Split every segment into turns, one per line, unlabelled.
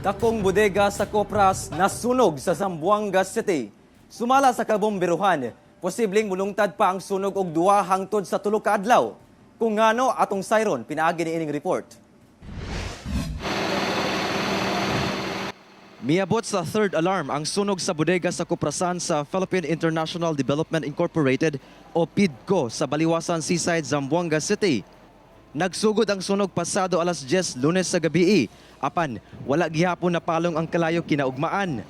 Dakong bodega sa Copras nasunog sa Zamboanga City. Sumala sa kabomberuhan, posibleng mulungtad pa ang sunog og duwa hangtod sa tulo ka adlaw. Kung ngano atong siron pinaagi ni ining report. Miabot sa third alarm ang sunog sa bodega sa Coprasan sa Philippine International Development Incorporated o PIDCO sa Baliwasan Seaside, Zamboanga City. Nagsugod ang sunog pasado alas 10 Lunes sa gabi. Apan, wala gihapon na palong ang kalayo kinaugmaan.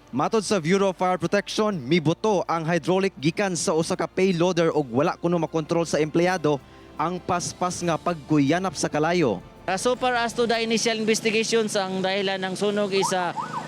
Matod sa Bureau of Fire Protection, miboto ang hydraulic gikan sa usa ka payloader ug wala kuno makontrol sa empleyado ang paspas nga pagkuyanap sa kalayo.
So far as to the initial investigations, ang dahilan ng sunog is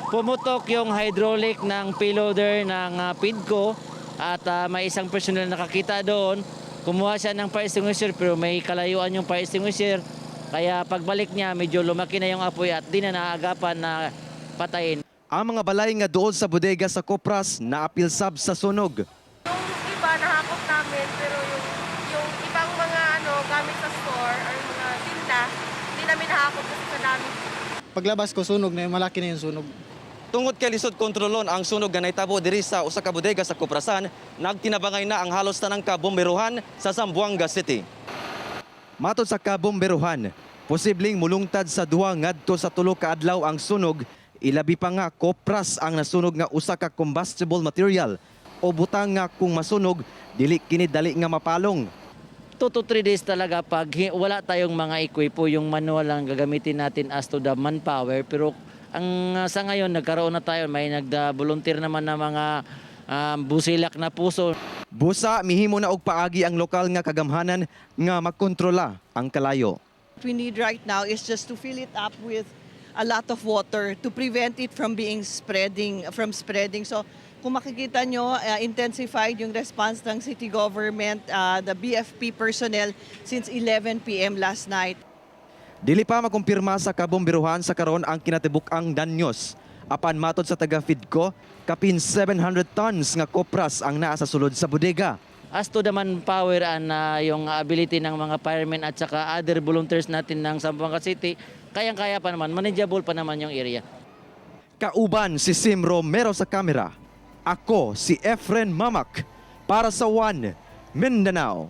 pumutok yung hydraulic ng payloader ng PIDCO at may isang personnel nakakita doon. Kumuha siya ng fire extinguisher pero may kalayuan yung fire extinguisher. Kaya pagbalik niya, medyo lumaki na yung apoy at di na naagapan na patayin.
Ang mga balay nga doon sa bodega sa Copras naapilsab sa sunog.
Yung iba nahakot namin pero yung ibang mga gamit sa store or mga tinda, hindi namin nahakot kasi sa dami.
Paglabas ko sunog na malaki na yung sunog.
Tungod kay lisod kontrolon ang sunog nga nahitabo diri sa usa ka bodega sa Coprasan, nagtinabangay na ang halos tanang kabomberuhan sa Zamboanga City. Matod sa kabomberuhan, posibleng mulungtad sa duha ngadto sa tulo ka adlaw ang sunog, ilabi pa nga Copras ang nasunog nga usa ka combustible material o butang nga kung masunog dili kini dali nga mapalong.
2 to 3 days talaga pag wala tayong mga equipo, yung manual lang gagamitin natin as to the manpower. Pero ang sa ngayon nagkaroon na tayo, may nagda-volunteer naman na mga busilak na puso.
Busa mihimo na og paagi ang lokal nga kagamhanan nga magkontrola ang kalayo.
What we need right now is just to fill it up with a lot of water to prevent it from spreading. So kung makikita nyo, intensified yung response ng city government, the BFP personnel since 11 p.m. last night.
Dili pa makumpirma sa kabomberuhan sa karon ang kinatibuk-ang danyos. Apan matod sa taga FIDCO, kapin 700 tons nga Copras ang naa sa sulod sa bodega.
As to the manpower and yung ability ng mga firemen at saka other volunteers natin ng Zamboanga City, kayang-kaya pa naman, manageable pa naman yung area.
Kauban si Sim Romero sa kamera. Ako si Efren Mamak para sa One Mindanao.